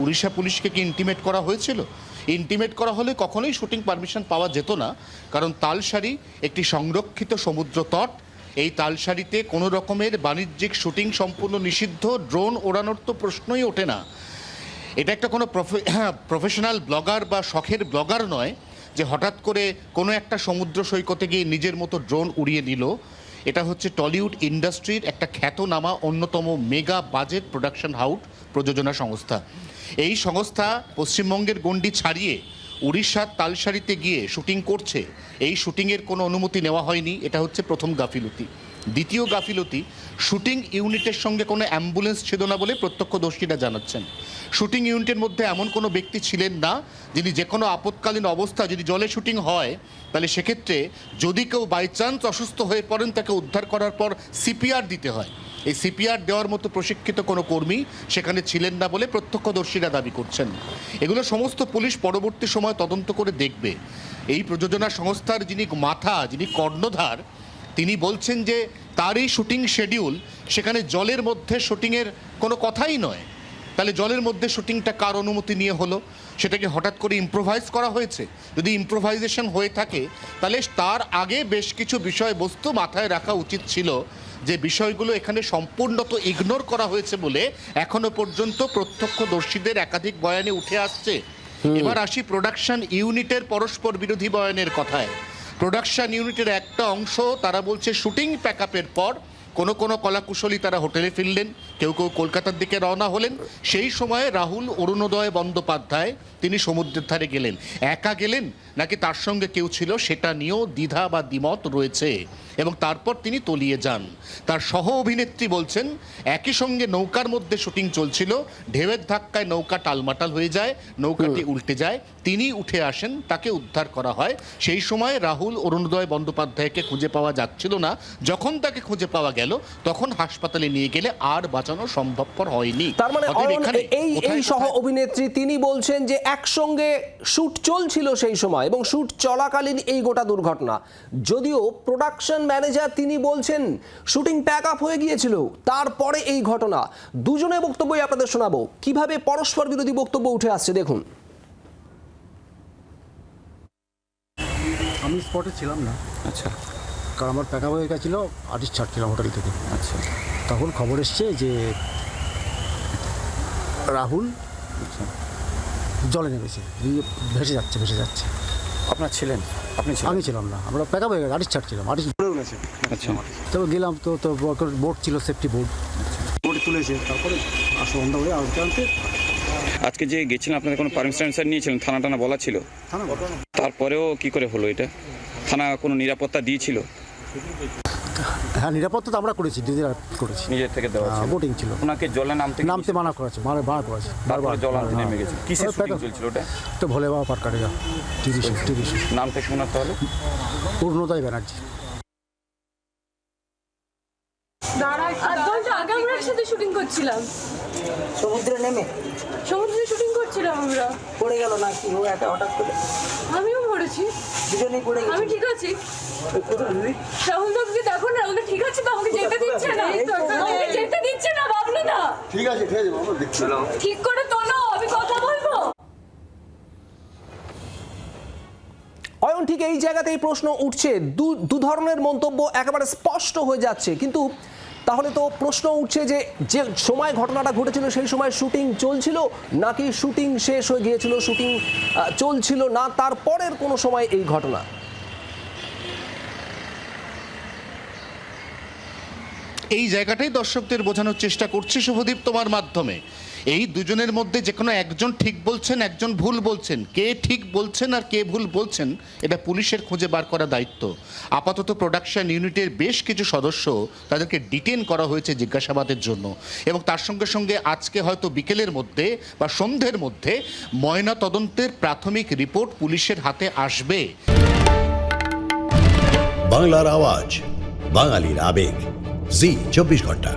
উড়িষ্যা পুলিশকে কি ইন্টিমেট করা হয়েছিল? ইন্টিমেট করা হলে কখনোই শুটিং পারমিশন পাওয়া যেত না, কারণ তালসারি একটি সংরক্ষিত সমুদ্র তট। এই তালসারিতে কোনো রকমের বাণিজ্যিক শুটিং সম্পূর্ণ নিষিদ্ধ। ড্রোন ওড়ানোর তো প্রশ্নই ওঠে না। এটা একটা কোনো প্রফেশনাল ব্লগার বা শখের ব্লগার নয় যে হঠাৎ করে কোনো একটা সমুদ্র সৈকতে গিয়ে নিজের মতো ড্রোন উড়িয়ে নিল। এটা হচ্ছে টলিউড ইন্ডাস্ট্রির একটা খ্যাতনামা অন্যতম মেগা বাজেট প্রোডাকশন হাউস প্রযোজনা সংস্থা। এই সংস্থা পশ্চিমবঙ্গের গণ্ডি ছাড়িয়ে উড়িষ্যার তালসারিতে গিয়ে শুটিং করছে। এই শুটিংয়ের কোনো অনুমতি নেওয়া হয়নি, এটা হচ্ছে প্রথম গাফিলতি। দ্বিতীয় গাফিলতি, শুটিং ইউনিটের সঙ্গে কোনো অ্যাম্বুলেন্স ছিল না বলে প্রত্যক্ষদর্শীরা জানাচ্ছেন। শুটিং ইউনিটের মধ্যে এমন কোনো ব্যক্তি ছিলেন না যিনি যে কোনো আপৎকালীন অবস্থা, যদি জলে শুটিং হয় তাহলে সেক্ষেত্রে যদি কেউ বাই চান্স অসুস্থ হয়ে পড়েন তাকে উদ্ধার করার পর সিপিআর দিতে হয়। এই সিপিআর দেওয়ার মতো প্রশিক্ষিত কোনো কর্মী সেখানে ছিলেন না বলে প্রত্যক্ষদর্শীরা দাবি করছেন। এগুলো সমস্ত পুলিশ পরবর্তী সময় তদন্ত করে দেখবে। এই প্রযোজনা সংস্থার যিনি মাথা, যিনি কর্ণধার, তিনি বলছেন যে তার এই শুটিং শিডিউল, সেখানে জলের মধ্যে শুটিংয়ের কোনো কথাই নয়। তাহলে জলের মধ্যে শুটিংটা কার অনুমতি নিয়ে হলো? সেটাকে হঠাৎ করে ইম্প্রোভাইজ করা হয়েছে? যদি ইম্প্রোভাইজেশন হয়ে থাকে তাহলে তার আগে বেশ কিছু বিষয়বস্তু মাথায় রাখা উচিত ছিল, যে বিষয়গুলো এখানে সম্পূর্ণত ইগনোর করা হয়েছে বলে এখনো পর্যন্ত প্রত্যক্ষদর্শীদের একাধিক বয়ানে উঠে আসছে। এবার আসি প্রোডাকশন ইউনিটের পরস্পর বিরোধী বয়ানের কথায়। প্রোডাকশন ইউনিটের একটা অংশ তারা বলছে শুটিং প্যাকআপের পর কোনো কোনো কলাকুশলী তারা হোটেলে ফিরলেন, কেউ কেউ কলকাতার দিকে রওনা হলেন। সেই সময়ে রাহুল অরুণোদয় বন্দ্যোপাধ্যায় তিনি সমুদ্রের ধারে গেলেন। একা গেলেন নাকি তার সঙ্গে কেউ ছিল সেটা নিয়েও দ্বিধা বা দ্বিমত রয়েছে, এবং তারপর তিনি তলিয়ে যান। তার সহ অভিনেত্রী বলছেন একই সঙ্গে নৌকার মধ্যে শুটিং চলছিল, ঢেউয়ের ধাক্কায় নৌকা টালমাটাল হয়ে যায়, নৌকাটি উল্টে যায়, তিনি উঠে আসেন, তাকে উদ্ধার করা হয়। সেই সময় রাহুল অরুণোদয় বন্দ্যোপাধ্যায়কে খুঁজে পাওয়া যাচ্ছিল না। যখন তাকে খুঁজে পাওয়া গেল তখন হাসপাতালে নিয়ে গেলে আর বাঁচানো সম্ভবপর হয়নি। তার মানে এই সহ অভিনেত্রী তিনি বলছেন যে একসঙ্গে শুট চলছিল সেই সময় এবং শুট চলাকালীন এই গোটা দুর্ঘটনা। যদিও প্রোডাকশন ম্যানেজার তিনি বলছেন শুটিং প্যাক আপ হয়ে গিয়েছিল, তারপরে এই ঘটনা। দুজনের বক্তব্যই আপনাদের শোনাবো। কিভাবে পরস্পর বিরোধী বক্তব্য উঠে আসছে দেখুন। আমি স্পটে ছিলাম না। আচ্ছা, কারণ আমার প্যাক আপ হয়ে গেছিলো, আর্টিস্ট ছাড়ছিলাম হোটেল থেকে। আচ্ছা, তখন খবর এসছে যে রাহুল জলে নেমেছে, ভেসে যাচ্ছে। আপনার ছিলেন? আপনি ছিলেন? আমি ছিলাম না, আমরা প্যাক আপ হয়ে গেছে, আর্টিস্ট ছাড়ছিলাম, আর্টিস্ট ঘুরে উঠেছে। আচ্ছা, তবে গেলাম তো বোট ছিল, সেফটি বোট, বোটে তুলেছে। তারপরে সন্ধ্যা হয়ে আনতে আজকে যে গেছিলেন আপনাদের কোনো পারমিশন নিয়েছিলেন? থানা টানা বলা ছিল? তারপরেও কি করে হলো এটা? থানা কোনো নিরাপত্তা দিয়েছিল? হ্যাঁ, নিরাপত্তা তো আমরা করেছি, দিদিরা করেছি, নিজের থেকে দেওয়া ছিল? বোটিং ছিল। ওনাকে জলে নামতে মানা করেছে, মানা করেছে বারবার। জল আনতে নেমে গেছে। কিসের শুটিং চলছিল ওটা? তো ভোলে বাবা পার কাটে যা টিভি শো। নামটা শোনাতে হলে অরুণোদয় ব্যানার্জি। আগে আমরা একসাথে শুটিং করছিলাম, সমুদ্রে নেমে সমুদ্রে শুটিং করছিলাম আমরা। পড়ে গেল নাকি ও একা হঠাৎ করে? আমিও পড়েছি, দুজনেই পড়ে আমি গেছি। ঠিক আছি। রাহুল দাকে দেখো না, রাহুল ঠিক আছে তো? আমাকে যেতে দিচ্ছে না, আমাকে যেতে দিচ্ছে না। ভাবলো না ঠিক আছে বাবা, দেখছিলাম। ঠিক করে তোলো, আমি কথা বলবো। অয়ন, ঠিক এই জায়গাতেই প্রশ্ন উঠছে। দু ধরনের মন্তব্য একেবারে স্পষ্ট হয়ে যাচ্ছে, কিন্তু তাহলে তো প্রশ্ন উঠছে যে যে সময় ঘটনাটা ঘটেছিল সেই সময় শুটিং চলছিল নাকি শুটিং শেষ হয়ে গিয়েছিল, শুটিং চলছিল না, তারপরের কোনো সময় এই ঘটনা? এই জায়গাটাই দর্শকদের বোঝানোর চেষ্টা করছি শুভদীপ তোমার মাধ্যমে। এই দুজনের মধ্যে যে কোনো একজন ঠিক বলছেন, একজন ভুল বলছেন। কে ঠিক বলছেন আর কে ভুল বলছেন এটা পুলিশের খুঁজে বার করা দায়িত্ব। আপাতত প্রোডাকশন ইউনিটের বেশ কিছু সদস্য তাদেরকে ডিটেন করা হয়েছে জিজ্ঞাসাবাদের জন্য, এবং তার সঙ্গে সঙ্গে আজকে হয়তো বিকেলের মধ্যে বা সন্ধ্যের মধ্যে ময়না তদন্তের প্রাথমিক রিপোর্ট পুলিশের হাতে আসবে। বাংলার আওয়াজ, বাঙালির আবেগ, জি 24 ঘন্টা।